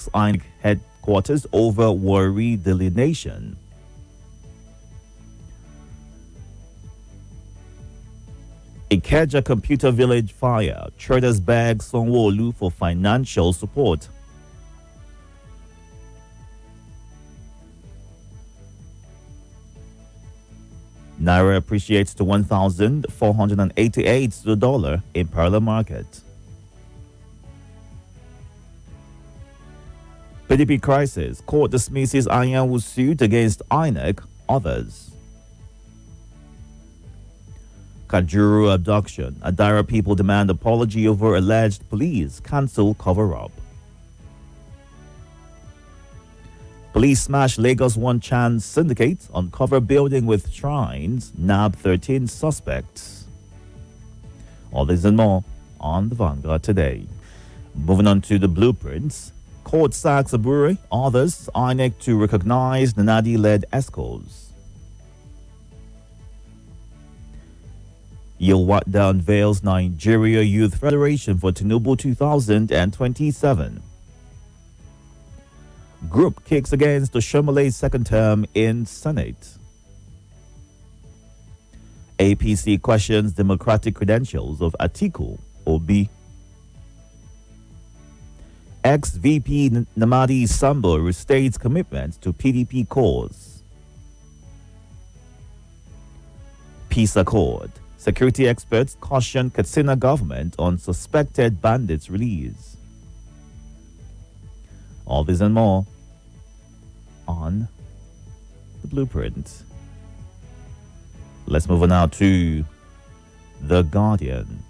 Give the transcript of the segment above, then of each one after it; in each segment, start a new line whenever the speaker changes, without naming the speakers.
INEC headquarters over worry delineation. Ikeja Computer Village fire. Traders beg Sanwo-Olu for financial support. Naira appreciates to 1,488 to the dollar in parallel market. PDP crisis. Court dismisses Anyanwu suit against INEC. Others. Kajuru abduction. Adara people demand apology over alleged police cancel cover-up. Police smash Lagos One Chance syndicate, uncover building with shrines, nab 13 suspects. All this and more on the Vanguard today. Moving on to the blueprints. Court sacks Abure, others, INEC to recognize Nadi-led ESCOs. Yilwatda unveils Nigeria Youth Federation for Tinubu 2027. Group kicks against Oshomale's second term in Senate. APC questions democratic credentials of Atiku Obi. Ex-VP Namadi Sambo restates commitment to PDP cause. Peace Accord. Security experts caution Katsina government on suspected bandits release. All this and more on the blueprint. Let's move on now to The Guardian.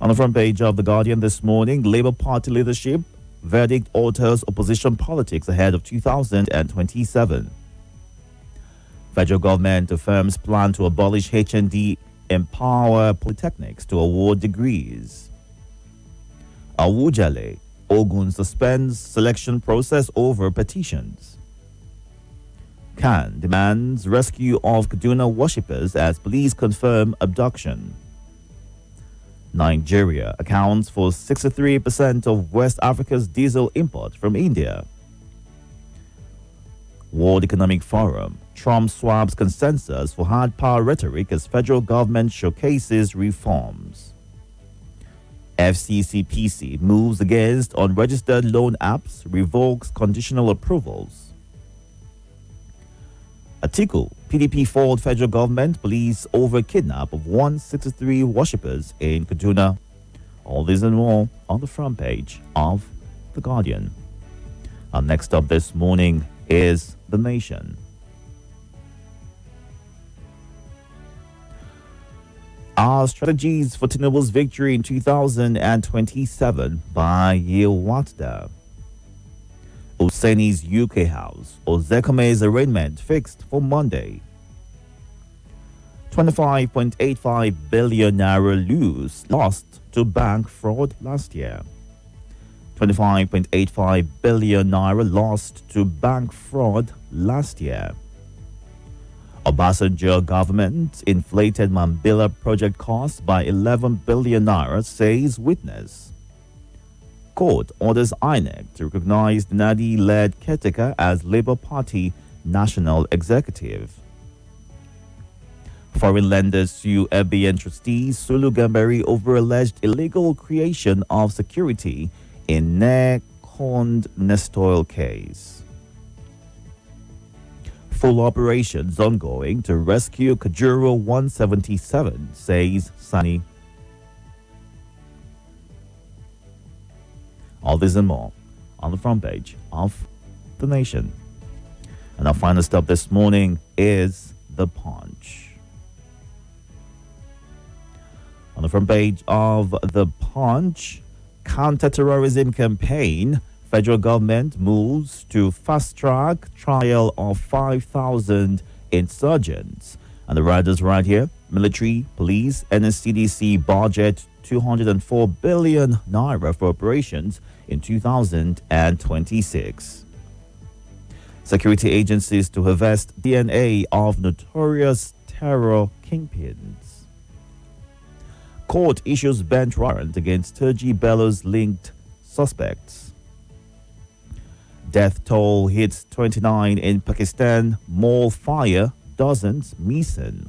On the front page of The Guardian this morning, Labour Party leadership verdict alters opposition politics ahead of 2027. Federal government affirms plan to abolish HND, empower polytechnics to award degrees. Awujale, Ogun suspends selection process over petitions. Khan demands rescue of Kaduna worshippers as police confirm abduction. Nigeria accounts for 63% of West Africa's diesel import from India. World Economic Forum. Trump swaps consensus for hard power rhetoric as federal government showcases reforms. FCCPC moves against unregistered loan apps, revokes conditional approvals. Atiku, PDP failed federal government police over kidnap of 163 worshippers in Kaduna. All this and more on the front page of The Guardian. Our next up this morning is The Nation. Our strategies for Tinubu's victory in 2027 by Yilwatda. Oseni's UK house. Ozekome's arraignment fixed for Monday. 25.85 billion naira lost to bank fraud last year. 25.85 billion naira lost to bank fraud last year. Obasanjo government inflated Mambila project costs by 11 billion naira, says witness. Court orders INEC to recognize Nadi-led caretaker as Labour Party National Executive. Foreign lenders sue FBN trustees Sulu Gambari over alleged illegal creation of security in Nekond Nestoil case. Full operations ongoing to rescue Kajuro 177, says Sani. All this and more on the front page of The Nation. And our final stop this morning is The Punch. On the front page of The Punch, counter-terrorism campaign, federal government moves to fast-track trial of 5,000 insurgents. And the riders right here, military, police, NSCDC budget 204 billion naira for operations in 2026. Security agencies to harvest DNA of notorious terror kingpins. Court issues bench warrant against Turji Bellows linked suspects. Death toll hits 29 in Pakistan. Mall fire, dozens missing.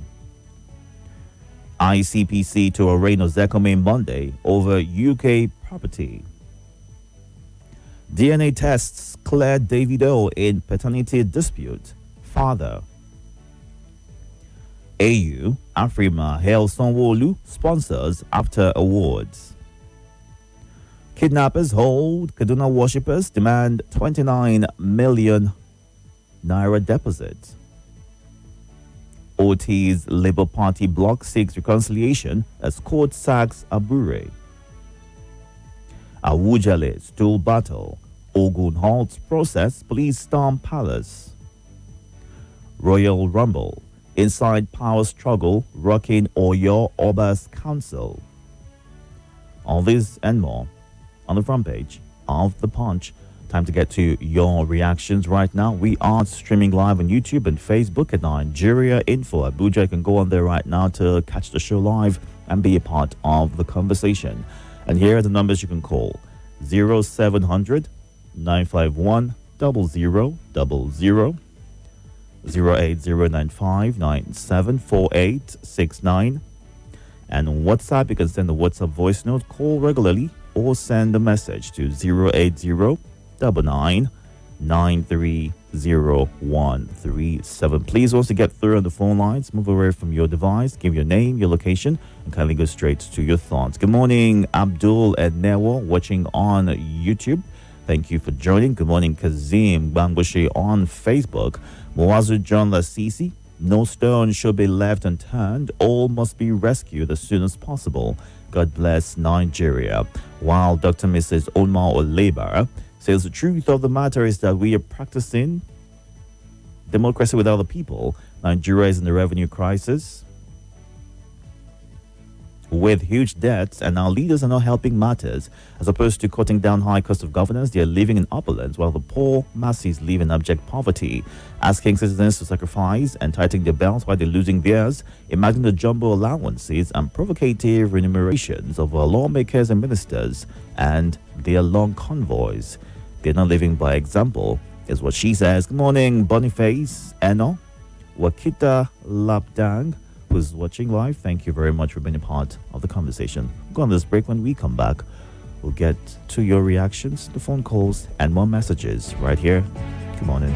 ICPC to arraign Ozekome Monday over UK property. DNA tests cleared Davido in paternity dispute. Father. AU, Afrima hails Sanwo-Olu sponsors after awards. Kidnappers hold Kaduna worshippers, demand 29 million naira deposit. OT's Labour Party bloc seeks reconciliation as court sacks Abure. Awujale stool battle. Ogun halts process, police storm palace. Royal Rumble. Inside power struggle, rocking Oyo Oba's council. All this and more on the front page of The Punch. Time to get to your reactions right now. We are streaming live on YouTube and Facebook at Nigeria Info Abuja. You can go on there right now to catch the show live and be a part of the conversation. And here are the numbers you can call: 0700 951 0000, 08095974869, and on WhatsApp you can send a WhatsApp voice note, call regularly, or send a message to 08099930137. Please also get through on the phone lines. Move away from your device, give your name, your location, and kindly go straight to your thoughts. Good morning, Abdul and Newa, watching on YouTube. Thank you for joining. Good morning, Kazim Bangbushi on Facebook. Moazu John Lasisi. No stone should be left unturned. All must be rescued as soon as possible. God bless Nigeria. While Dr. Mrs. Omar Olebara says the truth of the matter is that we are practicing democracy without the people. Nigeria is in the revenue crisis with huge debts, and our leaders are not helping matters. As opposed to cutting down high cost of governance, they are living in opulence while the poor masses live in abject poverty. Asking citizens to sacrifice and tighten their belts while they're losing theirs. Imagine the jumbo allowances and provocative remunerations of our lawmakers and ministers and their long convoys. They're not living by example, is what she says. Good morning, Boniface Eno Wakita Lapdang, who's watching live. Thank you very much for being a part of the conversation. We'll go on this break. When we come back, we'll get to your reactions, the phone calls, and more messages right here. Good morning.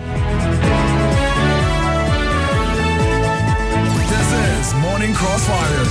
This is Morning Crossfire.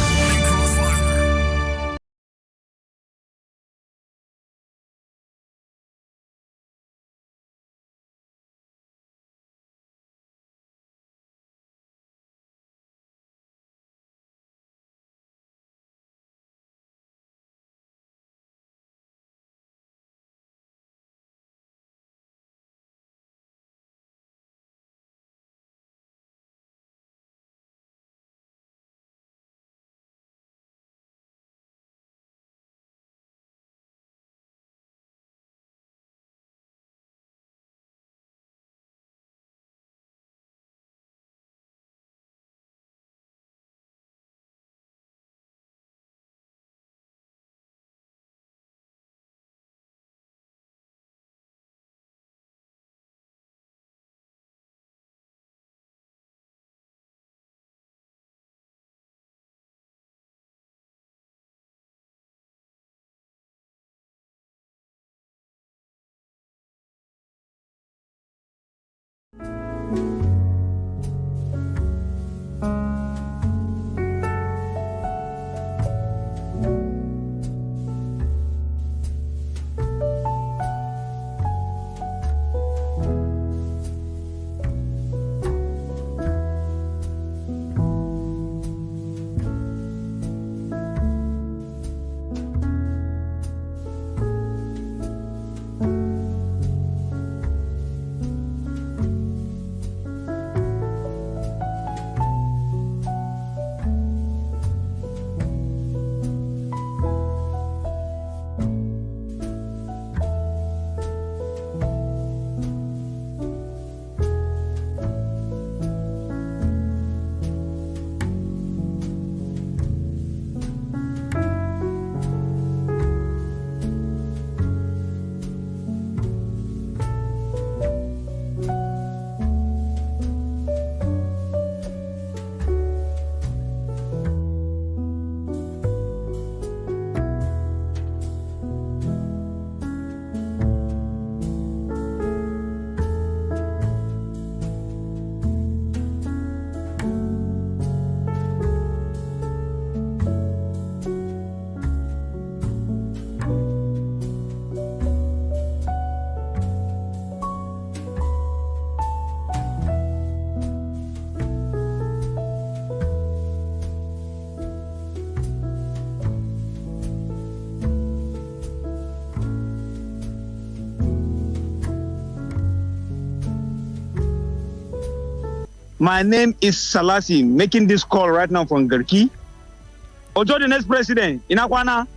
My name is Salasi, making this call right now from Garki. Ojo, the next president, in Akwana,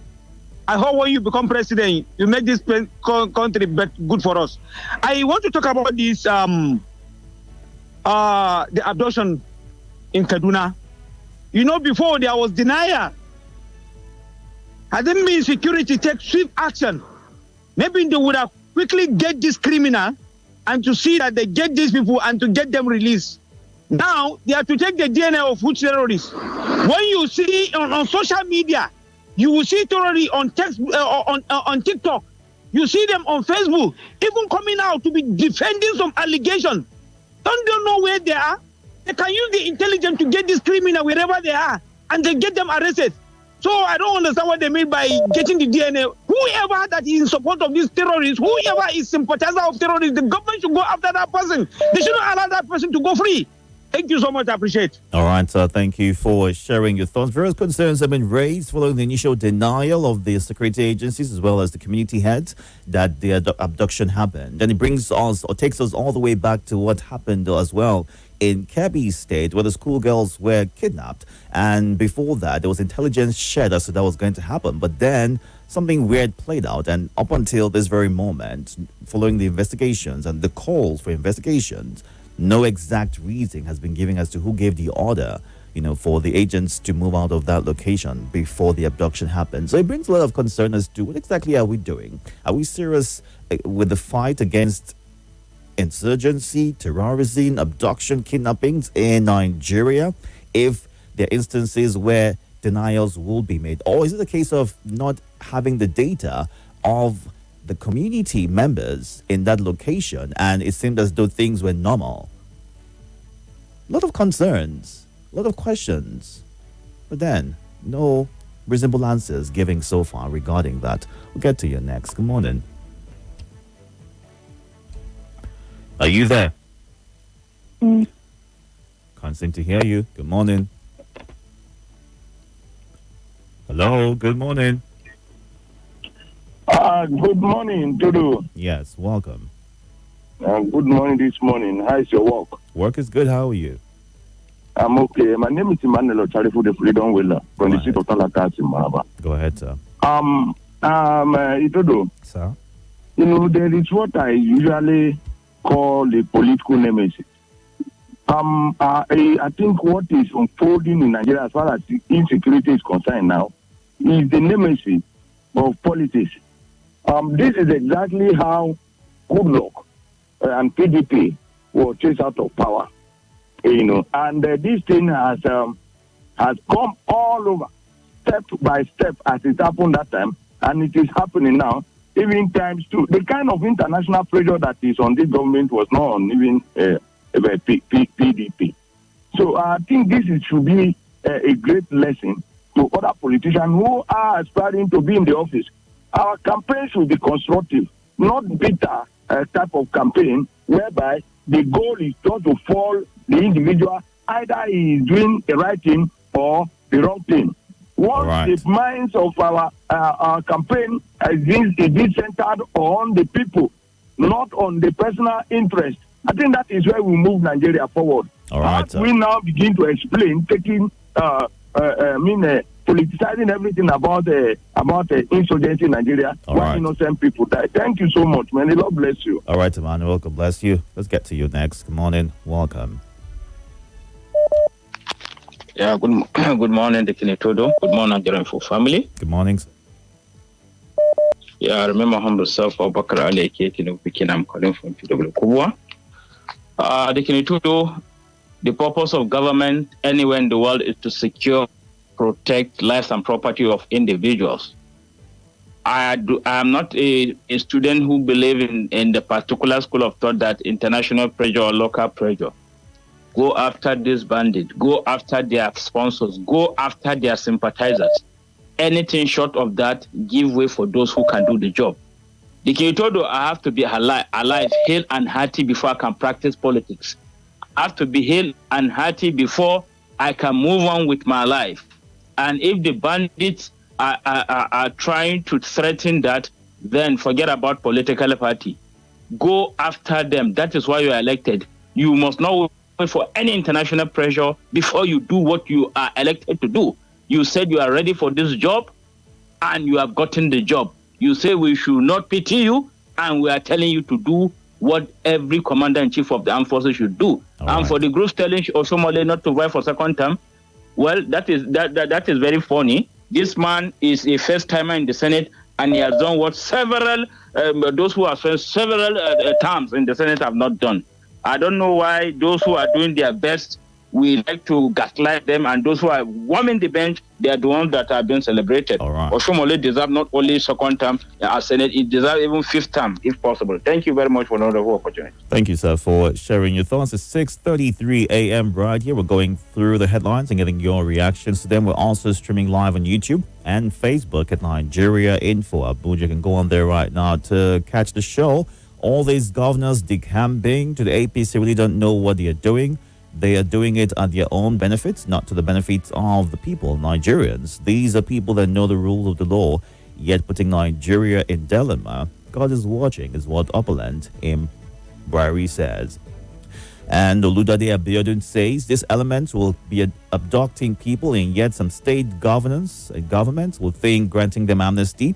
I hope when you become president, you make this country good for us. I want to talk about this, the abduction in Kaduna. You know, before there was denial. Had it been security take swift action, maybe they would have quickly get this criminal and to see that they get these people and to get them released. Now, they have to take the DNA of which terrorists. When you see on social media, you will see terrorists on text on TikTok. You see them on Facebook, even coming out to be defending some allegations. Don't know where they are. They can use the intelligence to get these criminals wherever they are, and they get them arrested. So I don't understand what they mean by getting the DNA. Whoever that is in support of these terrorists, whoever is sympathizer of terrorists, the government should go after that person. They shouldn't allow that person to go free. Thank you so much. I appreciate it.
All right, thank you for sharing your thoughts. Various concerns have been raised following the initial denial of the security agencies as well as the community heads that the abduction happened. And it brings us or takes us all the way back to what happened as well in Kebbi State, where the schoolgirls were kidnapped. And before that, there was intelligence shared as to that was going to happen. But then something weird played out. And up until this very moment, following the investigations and the calls for investigations, no exact reason has been given as to who gave the order, for the agents to move out of that location before the abduction happened. So it brings a lot of concern as to what exactly are we doing? Are we serious with the fight against insurgency, terrorism, abduction, kidnappings in Nigeria? If there are instances where denials will be made, or is it a case of not having the data of the community members in that location, and it seemed as though things were normal? A lot of concerns, a lot of questions, but then no reasonable answers given so far regarding that. We'll get to you next. Good morning. Are you there? Can't seem to hear you. Good morning. Hello, good morning.
Good morning, Itodo.
Yes, welcome.
Good morning this morning. How is your work?
Work is good. How are you?
I'm okay. My name is Emmanuel Ocharifu, the Freedom Wheeler from the state of Talakas in Maraba.
Go ahead, sir.
Itodo.
Sir?
There is what I usually call the political nemesis. I think what is unfolding in Nigeria as far as insecurity is concerned now is the nemesis of politics. This is exactly how Goodluck and PDP were chased out of power, and this thing has come all over, step by step, as it happened that time, and it is happening now, even times two. The kind of international pressure that is on this government was not on even PDP. So I think should be a great lesson to other politicians who are aspiring to be in the office. Our campaign should be constructive, not bitter type of campaign whereby the goal is just to fall the individual, either he is doing the right thing or the wrong thing. Once the minds of our campaign is centered on the people, not on the personal interest, I think that is where we move Nigeria forward.
All right,
we now begin to explain, politicizing everything about insurgency in Nigeria, why innocent people die. Thank you so much, man. The Lord bless you.
All right, Emmanuel, God bless you. Let's get to you next. Good morning. Welcome.
Yeah, good morning, Itodo. Good morning, Nigerian family.
Good morning.
Yeah, I remember humble self of Bakar Ali Kekin, I'm calling from PW Kubwa. Itodo, the purpose of government anywhere in the world is to secure, protect lives and property of individuals. I am not a student who believe in the particular school of thought that international pressure or local pressure. Go after this bandit, go after their sponsors, go after their sympathizers. Anything short of that, give way for those who can do the job. Itodo, I have to be alive, hale and hearty before I can practice politics. I have to be hale and hearty before I can move on with my life. And if the bandits are trying to threaten that, then forget about political party. Go after them. That is why you are elected. You must know for any international pressure before you do what you are elected to do. You said you are ready for this job, and you have gotten the job. You say we should not pity you, and we are telling you to do what every commander-in-chief of the armed forces should do. And for the group telling Osomole not to vie for second term, well, that is very funny. This man is a first-timer in the Senate, and he has done what several, those who have spent several terms in the Senate have not done. I don't know why those who are doing their best, we like to gaslight them, and those who are warming the bench, they are the ones that are being celebrated. Oshomole deserves not only second term as Senate, it deserves even fifth term, if possible. Thank you very much for another opportunity.
Thank you, sir, for sharing your thoughts. It's 6:33 a.m. right here. We're going through the headlines and getting your reactions to them. We're also streaming live on YouTube and Facebook at Nigeria Info Abuja. You can go on there right now to catch the show. All these governors decamping to the APC really don't know what they are doing. They are doing it at their own benefits, not to the benefits of the people, Nigerians. These are people that know the rules of the law, yet putting Nigeria in dilemma. God is watching, is what Opulent in Buhari says. And Oludade Abiodun says this element will be abducting people, and yet some state governments will think granting them amnesty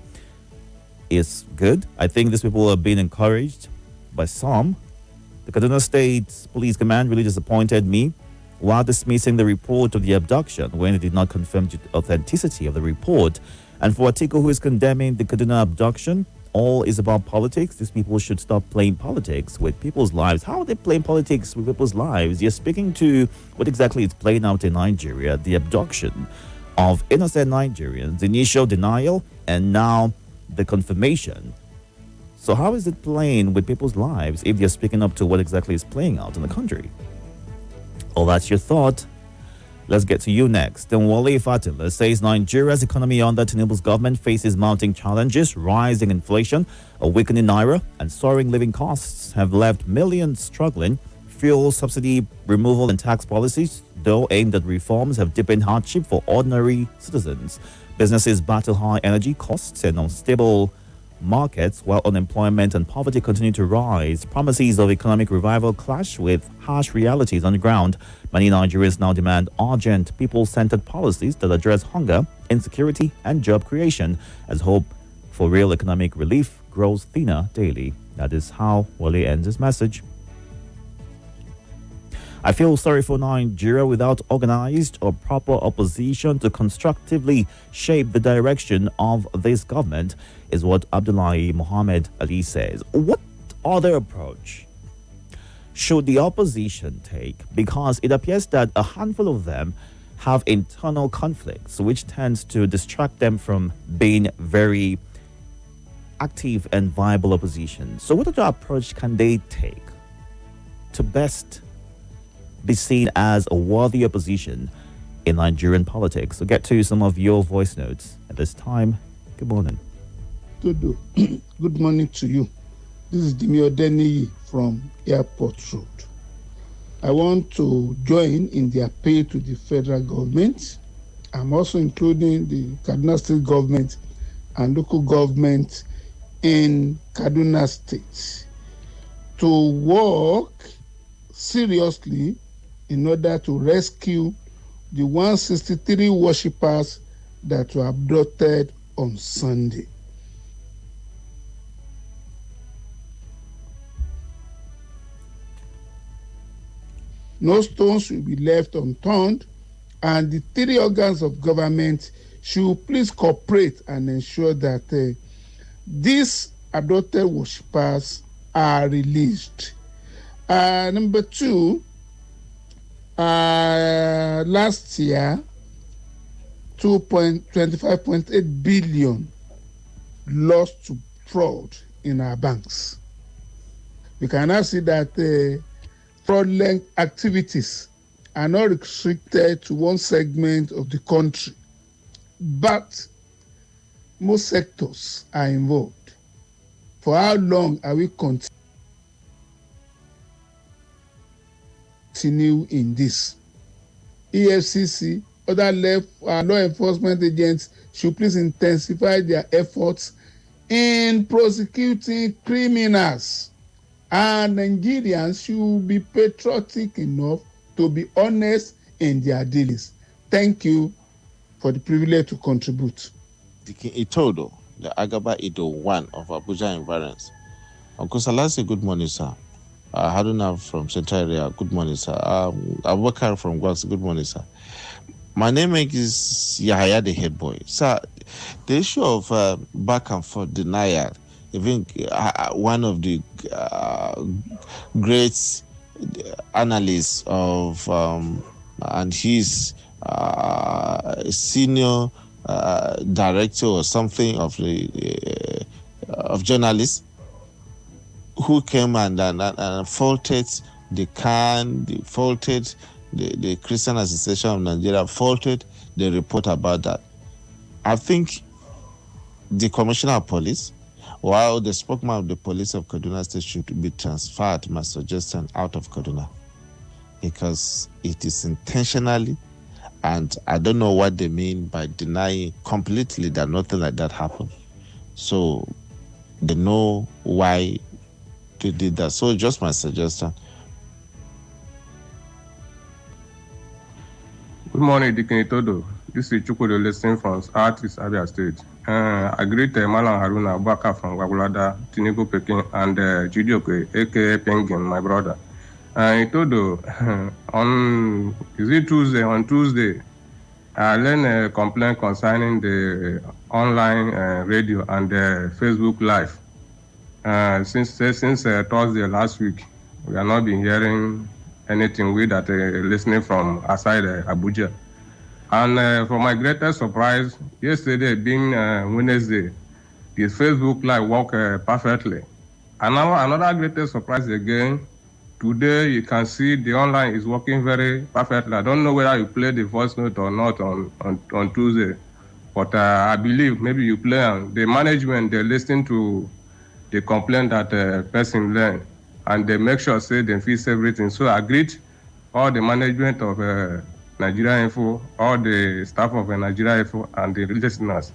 is good. I think these people are being encouraged by some. The Kaduna State Police Command really disappointed me while dismissing the report of the abduction when it did not confirm the authenticity of the report. And for Atiku, who is condemning the Kaduna abduction, all is about politics. These people should stop playing politics with people's lives. How are they playing politics with people's lives? You're speaking to what exactly is playing out in Nigeria, the abduction of innocent Nigerians, initial denial, and now the confirmation. So how is it playing with people's lives if you're speaking up to what exactly is playing out in the country? Oh, that's your thought. Let's get to you next. Then Wale Fatima says Nigeria's economy under Tinubu's government faces mounting challenges. Rising inflation, a weakening naira, and soaring living costs have left millions struggling. Fuel subsidy removal and tax policies, though aimed at reforms, have deepened hardship for ordinary citizens. Businesses battle high energy costs and unstable markets, while unemployment and poverty continue to rise. Promises of economic revival clash with harsh realities on the ground. Many Nigerians now demand urgent, people-centered policies that address hunger, insecurity, and job creation, as hope for real economic relief grows thinner daily. That is how Wale ends his message. I feel sorry for Nigeria without organized or proper opposition to constructively shape the direction of this government, is what Abdullahi Mohammed Ali says. What other approach should the opposition take? Because it appears that a handful of them have internal conflicts, which tends to distract them from being very active and viable opposition. So what other approach can they take to best be seen as a worthy opposition in Nigerian politics? So get to some of your voice notes at this time. Good morning.
Itodo, good morning to you. This is Dimiodeni from Airport Road. I want to join in the appeal to the federal government. I'm also including the Kaduna State government and local government in Kaduna State to work seriously in order to rescue the 163 worshippers that were abducted on Sunday. No stones will be left unturned, and the three organs of government should please cooperate and ensure that these abducted worshippers are released. Number two, last year, 25.8 billion lost to fraud in our banks. We can now see that fraudulent activities are not restricted to one segment of the country, but most sectors are involved. For how long are we continue in this? EFCC, other law enforcement agents should please intensify their efforts in prosecuting criminals, and Nigerians should be patriotic enough to be honest in their dealings. Thank you for the privilege to contribute.
Itodo, the Agaba Ido 1 of Abuja Environs. Uncle Salasi, good morning, sir. Haruna from Central Area, good morning, sir. Abubakar from Gwas, good morning, sir. My name is Yahaya, the head boy. Sir, the issue of back and forth denial, even one of the great analysts of, and his senior director or something of the of journalists who came and faulted the CAN, faulted the Christian Association of Nigeria, faulted the report about that. I think the Commissioner of Police, while the spokesman of the police of Kaduna State should be transferred, my suggestion, out of Kaduna, because it is intentionally, and I don't know what they mean by denying completely that nothing like that happened. So they know why they did that. So just my suggestion.
Good morning, Deacon Itodo. This is Itodo listening from Artist Abia State. I greet Malam Haruna Abubakar from Wagulada, Tinubu Peking, and Judioke, aka Penguin, my brother. Itodo, on Tuesday, I learned a complaint concerning the online radio and Facebook Live. Since Thursday last week, we have not been hearing anything with that listening from outside Abuja. And for my greatest surprise, yesterday being Wednesday, the Facebook Live worked perfectly. And now another greatest surprise again, today you can see the online is working very perfectly. I don't know whether you play the voice note or not on Tuesday, but I believe maybe you play and the management, they listen to the complaint that person learned, and they make sure say they fix everything. So I greet all the management of Nigeria Info, all the staff of Nigeria Info, and the listeners.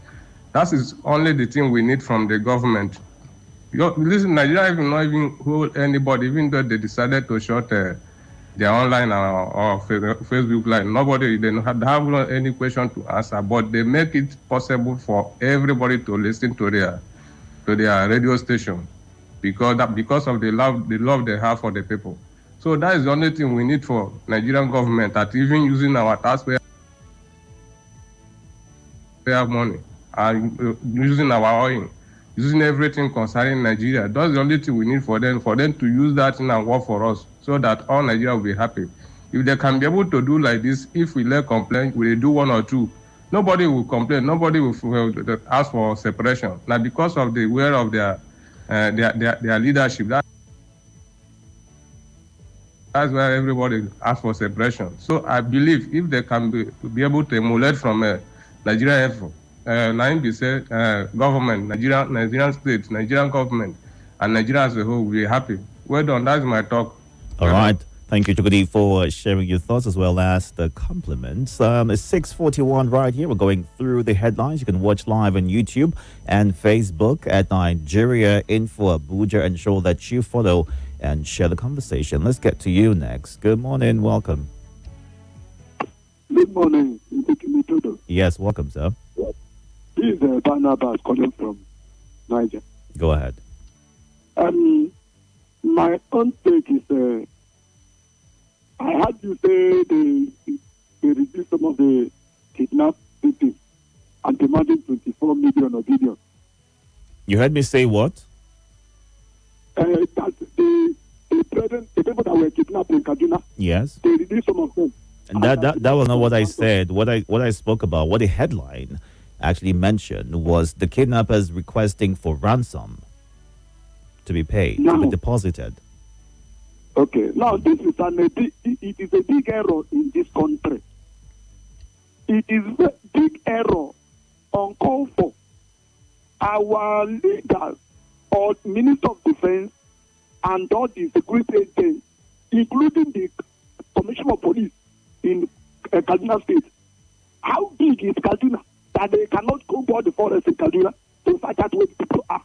That is only the thing we need from the government. Listen, Nigeria Info not even hold anybody, even though they decided to shut their online or Facebook Live. Nobody, they have no any question to answer, but they make it possible for everybody to listen to their radio station because of the love they have for the people. So that is the only thing we need for Nigerian government, that even using our taxpayer money and using our oil, using everything concerning Nigeria, that's the only thing we need for them to use that thing and work for us, so that all Nigeria will be happy. If they can be able to do like this, if we let complaint, we do one or two, nobody will complain. Nobody will ask for separation. Now, because of the way of their leadership, that's why everybody asks for separation. So I believe if they can be able to emulate from Nigeria Info, government, Nigerian state, Nigerian government, and Nigeria as a whole will be happy. Well done. That's my talk.
All right. Thank you, Chukudi, for sharing your thoughts as well as the compliments. It's 6:41 right here. We're going through the headlines. You can watch live on YouTube and Facebook at Nigeria Info Abuja. Ensure that you follow and share the conversation. Let's get to you next. Good morning. Welcome.
Good morning. Itodo.
Yes, welcome, sir.
This is Barnabas calling from Niger.
Go ahead.
My own take is, I had you say they reduced some of the kidnapped victims and demanding 24 million or billion.
You heard me say what?
That the people that were kidnapped in Kaduna,
Yes.
they reduced some of them.
And that was not what I said. What I spoke about, what the headline actually mentioned, was the kidnappers requesting for ransom to be paid, to be deposited.
Okay. Now this is it is a big error in this country. It is a big error uncalled for. Our leaders or Minister of Defense and all the security agents, including the Commissioner of Police in Kaduna State. How big is Kaduna that they cannot go board the forest in Kaduna to find out where people are?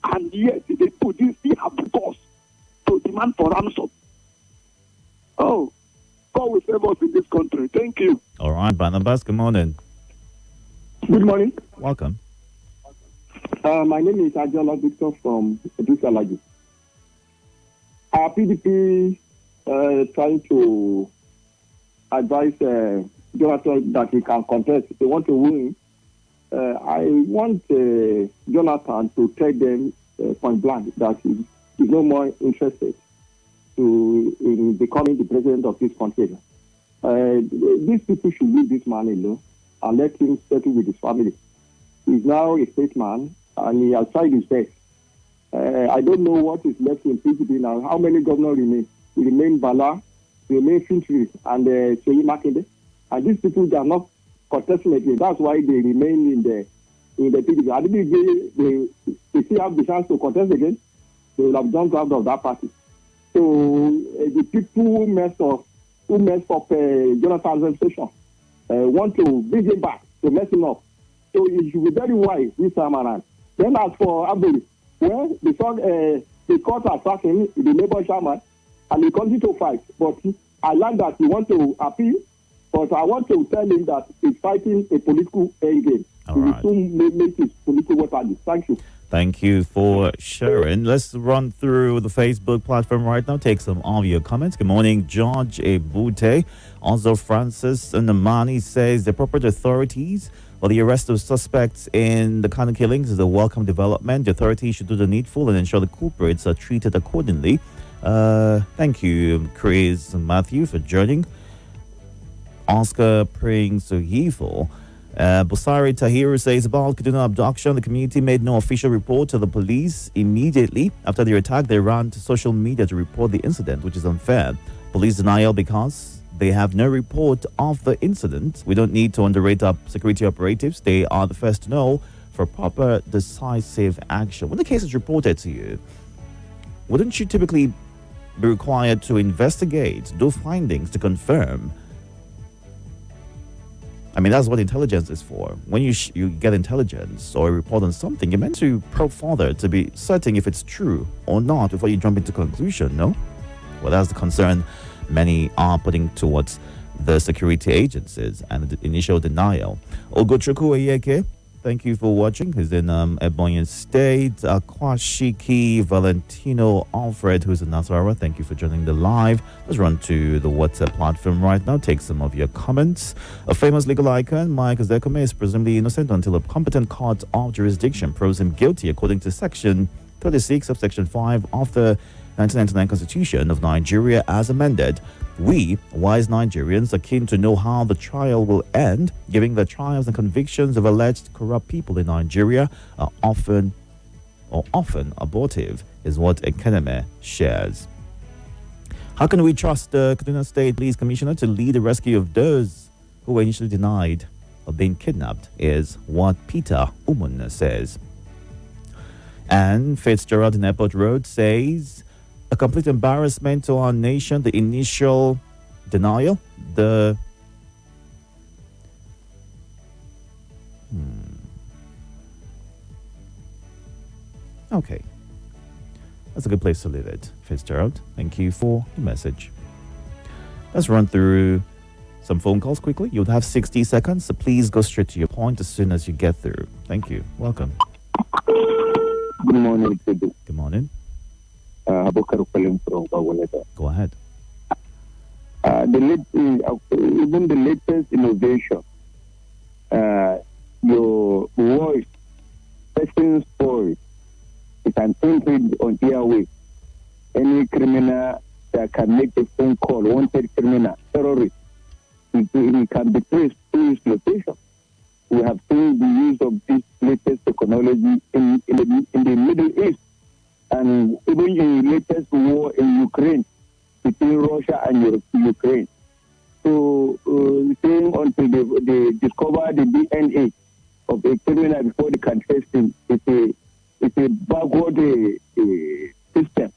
And yet they still have cause to demand for ransom. Oh,
right, Barnabas, good morning.
Good morning.
Welcome.
My name is Ajola Victor from Edusalagi. Our PDP trying to advise Jonathan that he can contest. They want to win. I want Jonathan to tell them point blank that he's no more interested in becoming the president of this country. These people should leave this man alone and let him settle with his family. He's now a statesman and he has tried his best. I don't know what is left in PDP now. How many governors remain? We remain Bala, we remain Fintri, and Seyi Makinde. And these people, they are not contesting again. That's why they remain in the PDP. I believe they still have the chance to contest again. They will have jumped out of that party. So the people who messed up Jonathan's registration want to bring him back to mess him up. So he should be very wise this time around. Then as for Abdul, well, the court attacked him, the Labour chairman, and he continued to fight. But I learned that he wants to appeal, but I want to tell him that he's fighting a political end game. He will soon make his political water. Thank you.
Thank you for sharing. Let's run through the Facebook platform right now. Take some of your comments. Good morning, George Ebute. Also, Francis Namani says the appropriate authorities for the arrest of suspects in the Kano killings is a welcome development. The authorities should do the needful and ensure the culprits are treated accordingly. Thank you, Chris Matthew, for joining. Oscar praying Suhifo. Busari Tahiru says about Kaduna abduction, the community made no official report to the police. Immediately after the attack, they ran to social media to report the incident, which is unfair. Police denial because they have no report of the incident. We don't need to underrate our security operatives. They are the first to know for proper decisive action. When the case is reported to you, wouldn't you typically be required to investigate, do findings to confirm? I mean, that's what intelligence is for. When you get intelligence or a report on something, you're meant to probe further to be certain if it's true or not before you jump into conclusion, no? Well, that's the concern many are putting towards the security agencies and the initial denial. Ogochukwu Eyeke, thank you for watching. He's in Ebonyi State. Kwashiki Valentino Alfred, who's in Nasarawa, thank you for joining the live. Let's run to the WhatsApp platform right now. Take some of your comments. A famous legal icon, Mike Zekome, is presumably innocent until a competent court of jurisdiction proves him guilty, according to Section 36 of Section 5 of the 1999 Constitution of Nigeria as amended. We, wise Nigerians, are keen to know how the trial will end, given the trials and convictions of alleged corrupt people in Nigeria are often abortive, is what Ekeneme shares. How can we trust the Kaduna State Police Commissioner to lead the rescue of those who were initially denied of being kidnapped, is what Peter Umun says. And Fitzgerald in Airport Road says, a complete embarrassment to our nation, the initial denial, Okay. That's a good place to leave it, Fitzgerald. Thank you for the message. Let's run through some phone calls quickly. You'll have 60 seconds, so please go straight to your point as soon as you get through. Thank you. Welcome.
Good morning, Itodo.
Good morning. Go ahead.
Even the latest innovation, your voice, person's voice, it can imprint on airwaves. Any criminal that can make a phone call, wanted criminal, terrorist, he can be traced to his location. We have seen the use of this latest technology in the Middle East, and even in the latest war in Ukraine, between Russia and Ukraine. So, saying until they discover the DNA of a criminal before they can trace him, it's a backward system.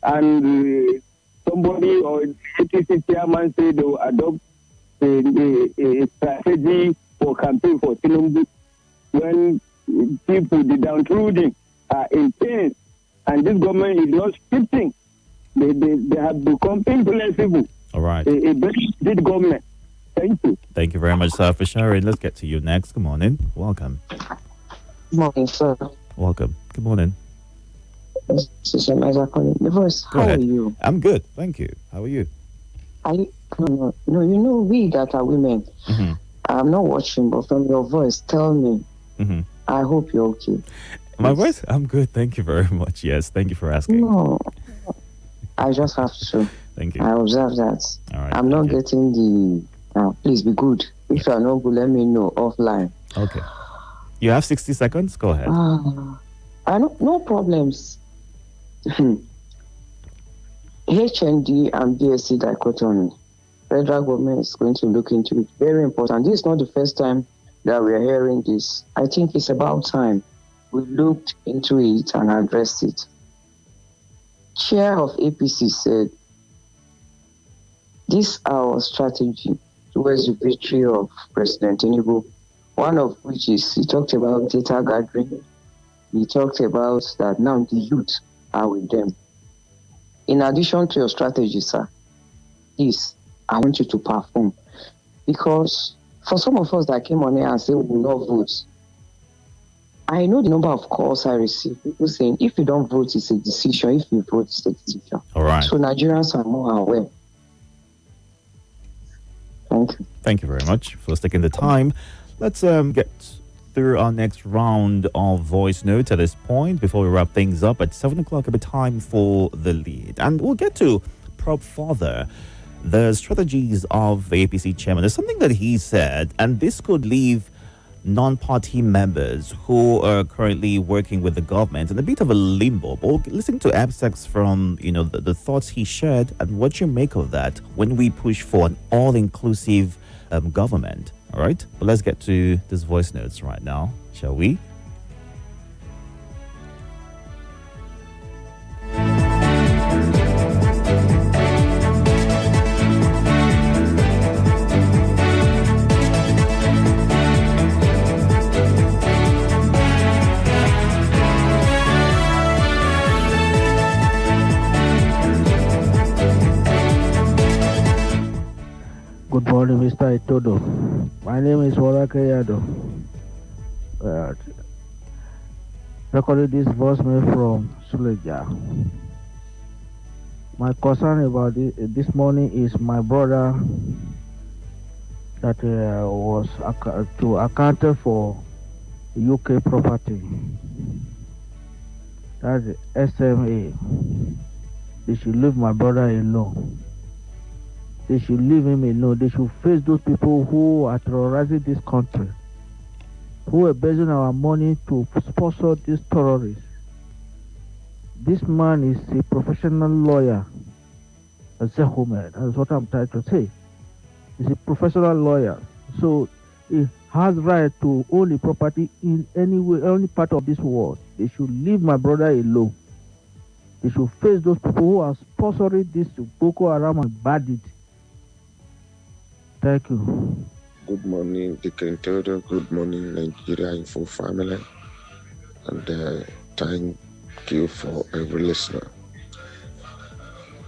And somebody or ATC chairman said they will adopt a strategy for campaign for Tinubu when people, the downtrodden, are in pain, and this government is not shifting. They have become inflexible.
All right.
A very big government. Thank you.
Thank you very much, sir, for sharing. Let's get to you next. Good morning. Welcome.
Good morning, sir.
Welcome. Good morning.
This is Eliza calling. The voice,
Go
how
ahead.
are you?
I'm good. Thank you. How are you?
No, you know, we that are women,
Mm-hmm.
I'm not watching, but from your voice, tell me,
Mm-hmm.
I hope you're okay.
My
Yes.
voice? I'm good. Thank you very much. Yes. Thank you for asking.
No, I just have to.
Thank you.
I observe that.
All right.
I'm not
thank you.
getting the. Please be good. If you are not good, let me know offline.
Okay. You have 60 seconds. Go ahead.
I don't, no problems. HND and BSc dichotomy. Federal government is going to look into it. Very important. This is not the first time that we are hearing this. I think it's about time we looked into it and addressed it. Chair of APC said, this our strategy towards the victory of President Tinubu, one of which is he talked about data gathering. He talked about that now the youth are with them. In addition to your strategy, sir, this, I want you to perform. Because for some of us that came on here and said we will not vote, I know the number of calls I receive. People saying, if you don't vote, it's a decision. If you vote, it's a decision.
All right.
So Nigerians are more aware. Thank you.
Thank you very much for taking the time. Let's get through our next round of voice notes at this point before we wrap things up at 7 o'clock. It'll be time for the lead. And we'll get to probe further the strategies of the APC chairman. There's something that he said, and this could leave non-party members who are currently working with the government in a bit of a limbo. But we'll listen to abstracts from, the thoughts he shared and what you make of that when we push for an all-inclusive government. All right? But let's get to these voice notes right now, shall we?
Good morning, Mr. Itodo. My name is Warake Yado. Recording this voicemail from Suleja. My concern about this morning is my brother that was accounted for UK property. That's the SMA. They should leave my brother alone. They should leave him alone. They should face those people who are terrorizing this country, who are basing our money to sponsor these terrorists. This man is a professional lawyer, a gentleman. That's what I'm trying to say. He's a professional lawyer, so he has right to own the property in any way, any part of this world. They should leave my brother alone. They should face those people who are sponsoring this Boko Haram and bandits. Thank you.
Good morning, Itodo. Good morning, Nigeria Info family. And thank you for every listener.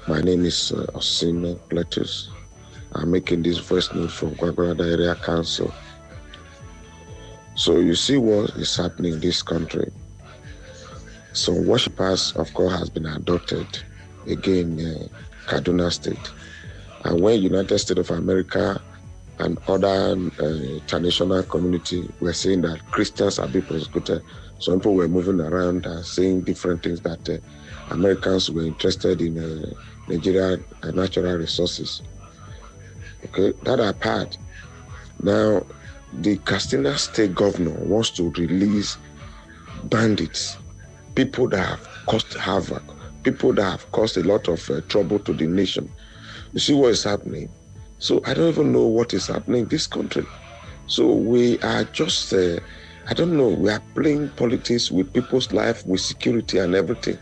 My name is Osime Platus. I'm making this voice note from Gwagwarada Area Council. So you see what is happening in this country. Some worshippers of God has been adopted again in Kaduna State. And when United States of America and other international community were saying that Christians are being persecuted, some people were moving around and saying different things that Americans were interested in Nigeria natural resources. Okay, that apart. Now, the Katsina State governor wants to release bandits, people that have caused havoc, people that have caused a lot of trouble to the nation. You see what is happening? So I don't even know what is happening in this country. So we are just, I don't know, we are playing politics with people's life, with security and everything.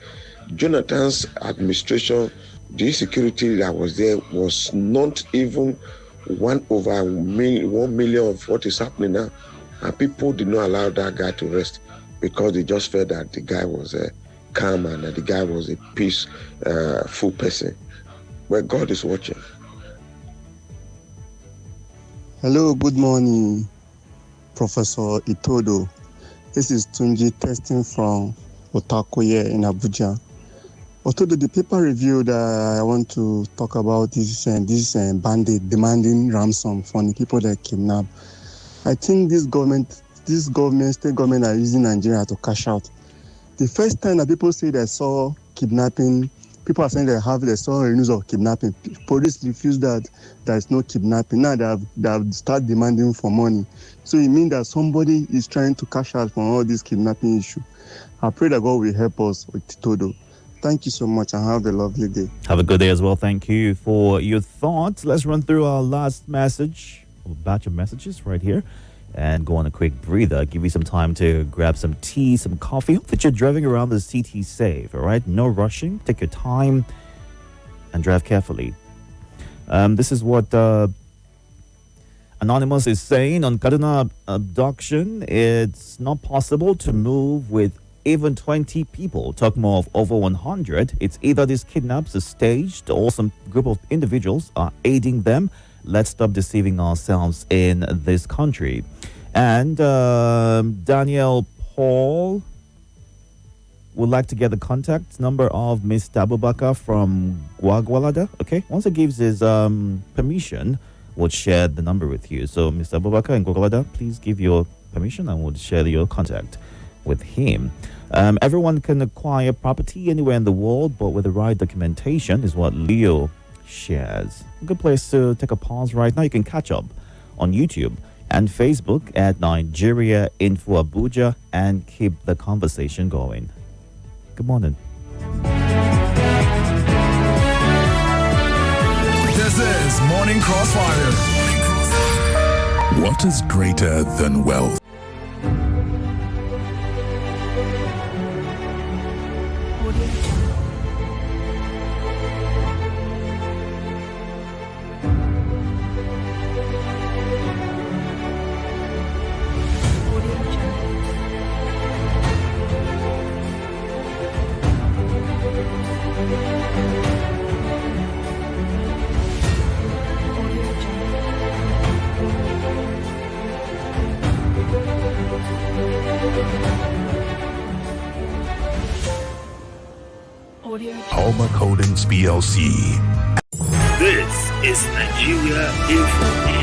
Jonathan's administration, the security that was there was not even 1 million of what is happening now. And people did not allow that guy to rest because they just felt that the guy was calm and that the guy was a peaceful person. But God is watching.
Hello, good morning, Professor Itodo. This is Tunji testing from Otakoye in Abuja. Itodo, the paper review that I want to talk about is this bandit demanding ransom from the people that kidnap. I think this government, state government are using Nigeria to cash out. The first time that people say they saw kidnapping, people are saying they saw news of kidnapping. Police refuse that there is no kidnapping. Now they have started demanding for money. So it means that somebody is trying to cash out from all this kidnapping issue. I pray that God will help us with Itodo. Thank you so much and have a lovely day.
Have a good day as well. Thank you for your thoughts. Let's run through our last message, a batch of messages right here, and go on a quick breather. Give you some time to grab some tea, some coffee. Hope that you're driving around the city safe, all right? No rushing. Take your time and drive carefully. This is what Anonymous is saying on Kaduna abduction. It's not possible to move with even 20 people. Talk more of over 100. It's either these kidnaps are staged or some group of individuals are aiding them. Let's stop deceiving ourselves in this country. And Daniel Paul would like to get the contact number of Mr. Abubakar from Gwagwalada. Okay, once he gives his permission, we'll share the number with you. So Mr. Abubakar in Gwagwalada, please give your permission and we'll share your contact with him. Everyone can acquire property anywhere in the world, but with the right documentation is what Leo shares. A good place to take a pause right now. You can catch up on YouTube and Facebook at Nigeria Info Abuja and keep the conversation going. Good morning.
This is Morning Crossfire. What is greater than wealth? Hallmark Holdings PLC.
This is Nigeria Info.